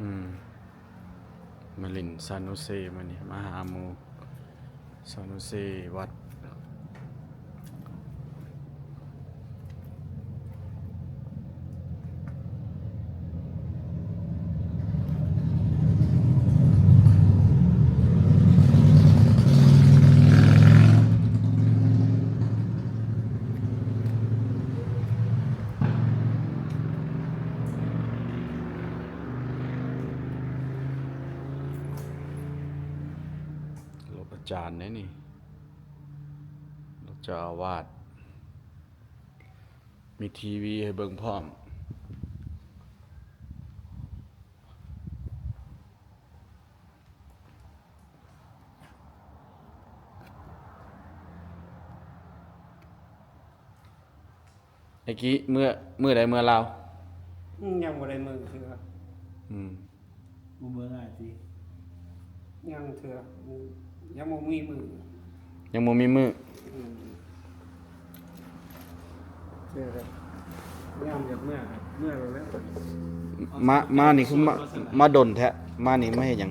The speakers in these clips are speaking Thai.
อืมมาลินซานโนเซมานี่มาหาหมูซานโนเซวัดรถอาจารย์เนี่ยนี่รถเจ้าอาวาสมีทีวีให้เบิ่งพร้อมไอ้กี้เมื่อใดเมื่อลาวยังบ่ได้มือเถื่ออืมบ่เบิ่งง่ายติ ยังเถื่อยังบ่มีมือ ยังบ่มีมื้อ อืมเถื่อครับยามจากเมื่อแล้วมานี่คือมาดนแท้มานี่มาเฮ็ดหยัง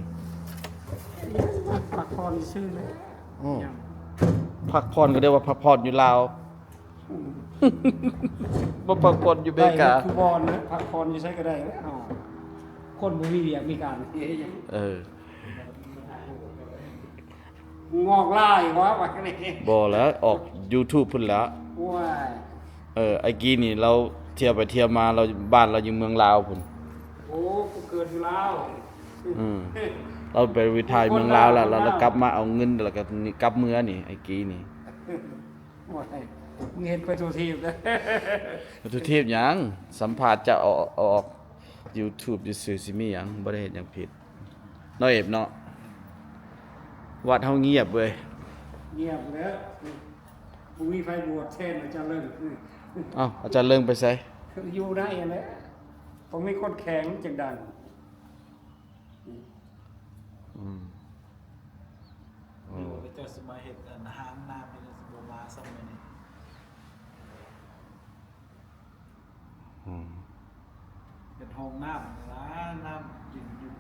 พักผ่อนซื่อเลย อ้อ ยัง พักผ่อนก็เรียกว่าพักผ่อนอยู่ลาว บ่พักผ่อนอยู่อเมริกา คือบอลนะพักผ่อนอยู่ใช้ก็ได้อ้าวคนบ่มีเวียกมีการเฮ็ดหยัง เออ งอกลายวะว่านี่ บ่แล้วออก YouTube พุ่นแล้ว ว้าย ไอ้กี้นี่เราเที่ยวไปเที่ยวมาเราบ้านเราอยู่เมืองลาวพุ่น โอ้กูเกิดอยู่ลาว อืม เราไปรีไทร์เมืองลาวแล้วเรากลับมาเอาเงินแล้วก็นี่กลับเมืองนี่ไอ้กี้นี่ ว้ายมึงเห็นไปตัวทีบเลย ทุกเทพหยังสัมภาษณ์จะออก YouTube ซื่อๆสิมีหยังบ่ได้เฮ็ดหยังผิดเนาะเอฟเนาะวัดเฮาเงียบเว้ย เงียบแล้วมึงมีไฟบวชแทนอาจารย์เลิศ อ้าวอาจารย์เลิงไปไส อยู่ได้แหละผมมีคนแข็งจังดัง อืม นี่ว่าเจ้าสิมาเฮ็ดอันห้างน้ำนี่สิบ่มาซ้ำมื้อนี้ อืม เฮ็ดห้องน้ำล้าน้ำกินอยู่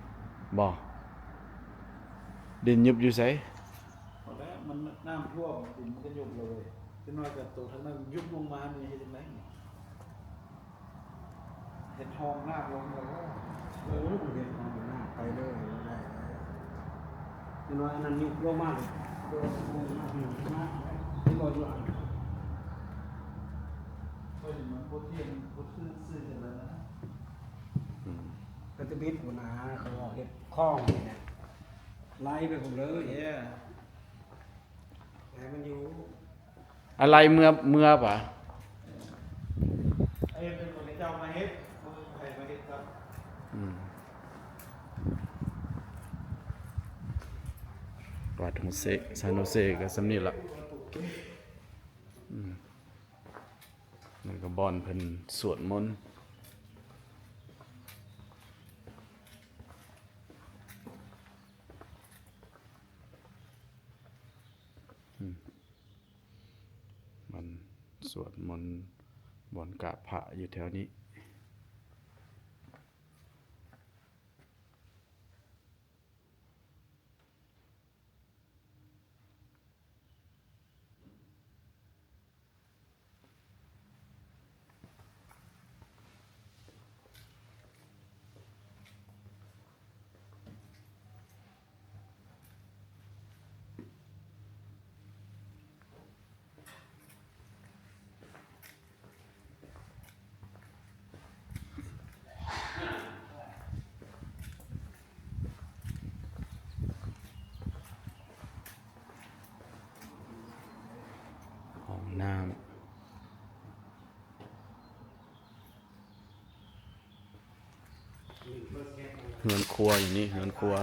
บ่ดินยุบอยู่ไส พอแล้วมันน้ำท่วมดินมันก็ยุบเลยจังน้อยก็ตกทางนั้นยุบลงมานี่เฮ็ดจังได๋เฮ็ดห้องน้ำลงแล้วกูเห็นมาหน้าไปเลยได้ยังน้อยอันนั้นยุบลงมากเลยโดนลงมากมากที่รออยู่อ่ะ ก็สิมันบ่เที่ยงบ่ซื่อๆจังนั้นนะ อืม กระติบิดหัวหนาเขาบอกเห็ดคล้องนี่เนี่ยไล่ไปผมเลย เย้ แต่มันอยู่ อะไรเมื่อปะ ไอ้เป็นคนที่เจ้ามาเฮ็ดบ่มีใครมาเฮ็ดครับ อืมวัดโฮเซซานโฮเซก็สำนี้ละอืมนั่นก็บอนเพิ่นสวดมนต์มันสวดมนต์บอนกราบพระอยู่แถวนี้ห้องน้ำเฮือนครัวอยู่นี่เฮือนครัว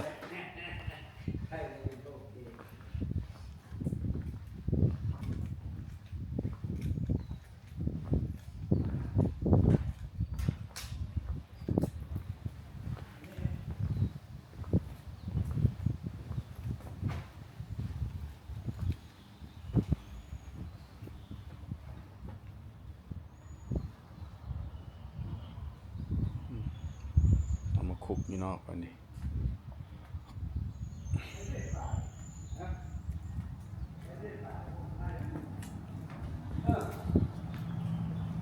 เอามาคุกอยู่เนาะ นอกอันนี้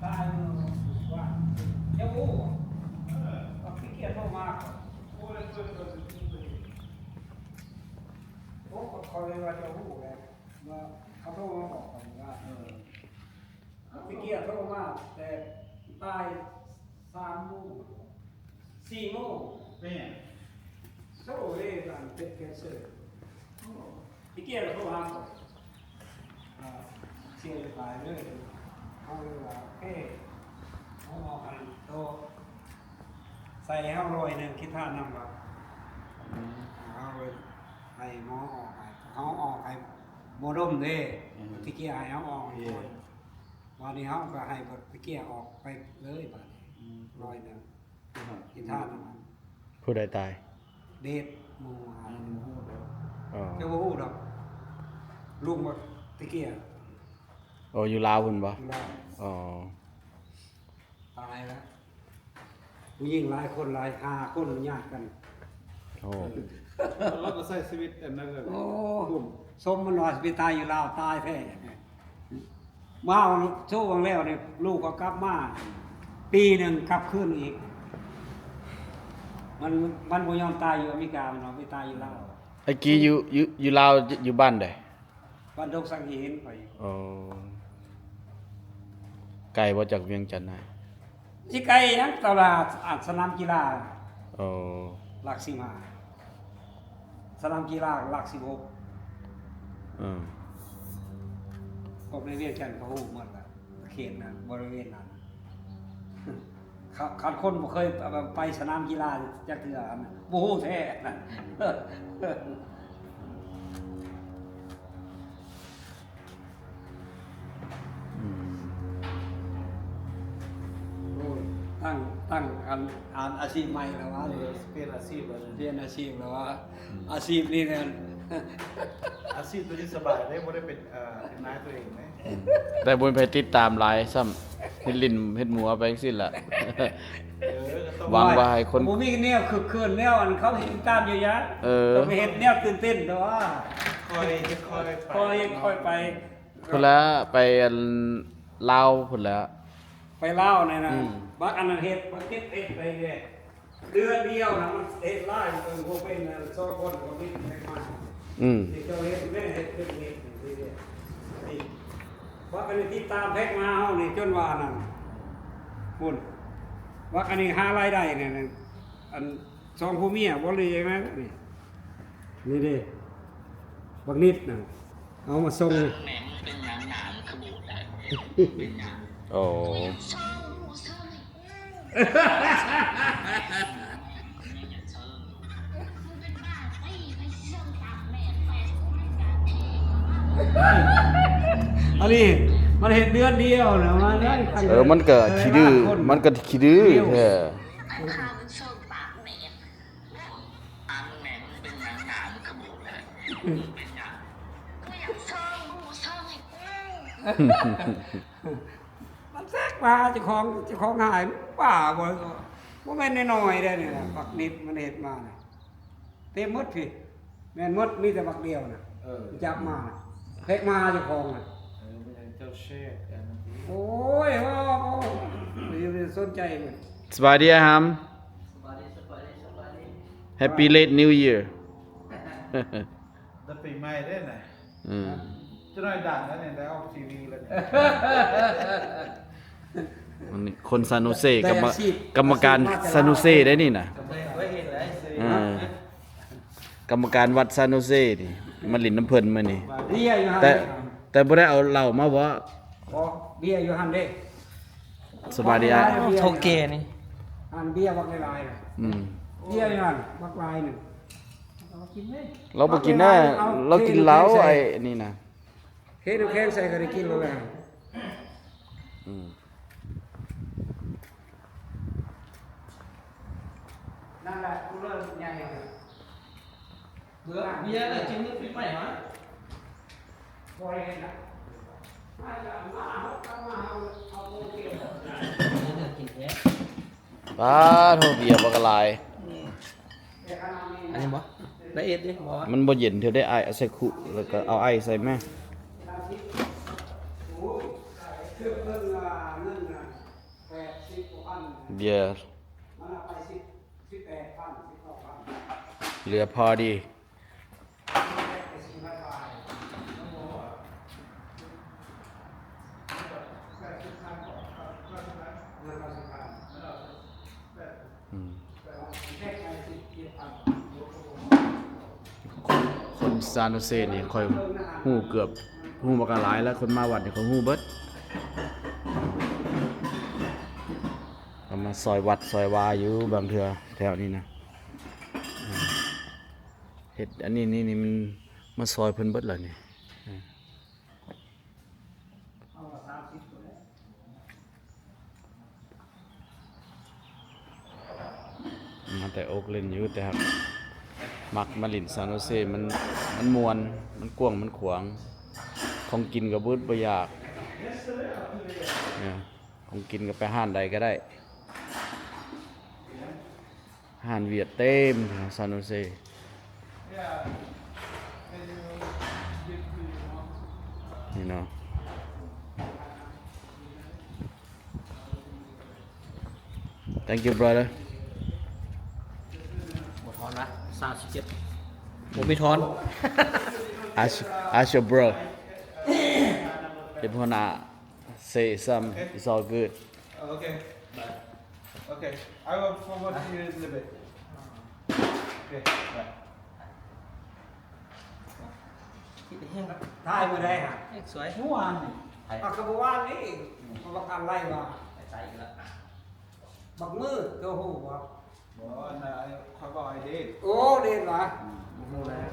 ตายว่าเจ้าหูขี้เกียจโทรมาโอ้เขาเลยว่าเจ้าหูเลยว่าเขาโทรมาบอกกันว่าขี้เกียจโทรมาแต่ตาย3 โมง 4 โมง เป็นไง โซ่เลยกันเป็นแคสเซอร์ขี้เกียจโทรหาเขาเสียตายเลยเขาเลยว่าเฮ้เขาเอาอันโตใส่ห้า100คิดท่านำว่าเอาเลยให้หมอออกให้เขาออกให้โมดมเด้ขี้เกียจให้เขาออกให้คนวันนี้เขาก็ให้ขี้เกียจออกไปเลยบัดนี้100คิดท่านำ ผู้ใดตาย เดทหมู่หา อ๋อ เจ้าบ่ฮู้ดอกลุงว่าตะเกีย โอ้อยู่ลาวพุ่นบ่ อยู่แล้ว อ๋อ ตายแล้วผู้หญิงหลายคนหลาย5 คนญาติกัน โอ้ เราก็ใช้ชีวิตอันนั้นเลย โอ้สมมันว่าสิไปตายอยู่ลาวตายแท้มาโชว์วังแล้วนี่ลูกก็กลับมาปีหนึงกลับคืนอีกมันบ่ยอมตายอยู่อเมริกามันเอาไปตายอยู่ลาว ไอ้กี้อยู่ลาวอยู่บ้านใด บ้านดงสังเห็นไป อ๋อไกลบ่จากเวียงจันทน์นะ สิไกลยังตลาดสนามกีฬา อ๋อ หลัก10สนามกีฬาหลัก16 อืม พวกในเวียงจันทน์เขาฮู้หมดแล้วเขตนั้นบริเวณนั้นคันคนบ่เคยไปสนามกีฬาจักเทื่อบ่ฮู้แท้นั่น อืม โอ้ยตั้งอ่านอาชีพใหม่แล้วว่า เปลี่ยนอาชีพเลย เรียนอาชีพแล้วว่าอาชีพนี้เนี่ย อาชีพตัวนี้สบายได้บ่ได้เป็นเป็นนายตัวเองไหม แต่บ่มีไปติดตามหลายซ้ำเฮ็ดลิ้นเฮ็ดหมูเอาไปจังซี่ล่ะ ก็ต้อง หวังว่าให้คน บ่มีแนวคึกคืนแนวอันเขาสิติดตามอยู่ยะ ต้องไปเฮ็ดแนวตื่นเต้นแต่ว่า ค่อยไป ไป พุ่นแล้วไปอันลาวพุ่นแล้ว ไปเล่าเนี่ยนะ อืม บักอันนั้นเฮ็ดบักเฮ็ดไปเนี่ยเดือนเดียวนะมันเฮ็ดหลายเพิ่นบ่เป็น2 คนก็มีแค่มา อืม ที่เจ้าเฮ็ดแม่เฮ็ดเป็นเฮ็ดนี่บักอันนี้ติดตามแพ็กมาเฮานี่จนว่านั่นคุณบักอันนี้หารายได้เนี่ยนะอัน2ผู้เมียบ่เลยไหมนี่เด้บักนิดน่ะเอามาส่ง แหม่มันเป็นหนังหนามขบูดได้เป็นหนัง โอ้ อันนี้มันเห็นเดือนเดียวนะมันได้ มันก็ขี้ดื้อมันก็ขี้ดื้อแท้ ข้าวมันส้มปากแหม่อันแหม่มันเป็นหนังหนามขบูดได้เป็นหนังก็อยากซ่องหูซ่องให้มันแทรกมาเจ้าของหายป่าบ่แม่นน้อยๆได้นี่นะบักนิดมันเฮ็ดมาน่ะเต็มหมดพี่แม่นหมดมีแต่บักเดียวน่ะจับมาเฮ็ดมาเจ้าของน่ะ เป็นเจ้าเชฟกัน โอ้ยโอ้ยสนใจเลย สบายดีอะฮัม Happy late New Year จะปีใหม่ได้ไหน อืม จะน้อยดังแล้วเนี่ยได้ออกทีวีแล้วเนี่ย มันคนซานโนเซ่กรรมการซานโนเซ่ได้นี่น่ะ ไม่เห็นเลย กรรมการวัดซานโนเซ่นี่มาหลินน้ำเพิ่นมานี่ เบี้ยอยู่หั่น แต่บ่ได้เอาเหล้ามาบ่ บ่เบี้ยอยู่หั่นเด้ สบายดีอะ โทเกนี่หั่นเบี้ยบักหลายๆน่ะ อืม เบี้ยอยู่หั่นบักหลายหนึง เราบ่กินนะเรากินเหล้าไอ้นี่น่ะ เฮ็ดน้ำแข็งใส่ก็ได้กินแล้วแหละ อืม นั่นแหละกูเริ่มใหญ่แล้ว เบื่อเบียร์เลยจิ้มน้ำพริกใหม่ฮะ บ่ได้เฮ็ดนะมาเอาโอเค เดี๋ยวกินแท้ ป้าโทเบียร์บักหลาย อันนี้บ่ละเอียดดิบ่ว่า มันบ่เย็นเธอได้ไอเอาใส่คุแล้วก็เอาไอใส่แม่ โอ้ยเครื่องเงิน80กว่าพัน เบียร์ มันเอาไป18พัน19พัน เหลือพอดี ไป400บาท อืม แค่ไป17พัน คนซานโนเซนี่ค่อยฮู้เกือบฮู้มากันหลายแล้วคนมาวัดนี่เขาฮู้เบิดเขามาซอยวัดซอยวาอยู่บางเทื่อแถวนี้นะอืมเฮ็ดอันนี้นี่มันมาซอยเพิ่นเบิดแล้วนี่มาแต่โอกเล่นอยู่แต่ครับมักมาลินซานโนเซมันมวนมันกว้างมันขวางของกินก็เบิดบ่อยากเนี่ยของกินก็ไปห้านใดก็ได้ห้านเวียดเต็มซานโนเซ you know thank you brother บ่ทอนวะ37บ่มีทอน ask your bro if wanna say some it's all good Okay. Okay. I will forward to you in a bit. Okay. Bye. คิดแห้งครับ ถ่ายมือได้ฮะ เอ้ยสวย เมื่อวานนี่ เอากระบอกว่านี่ประกันไล่ว่า ใส่อีกแล้ว บักมืดตัวหูวะ บอกว่าเขาบอกไอ้เด็ก โอ้เด่นวะ บ่ฮู้แล้ว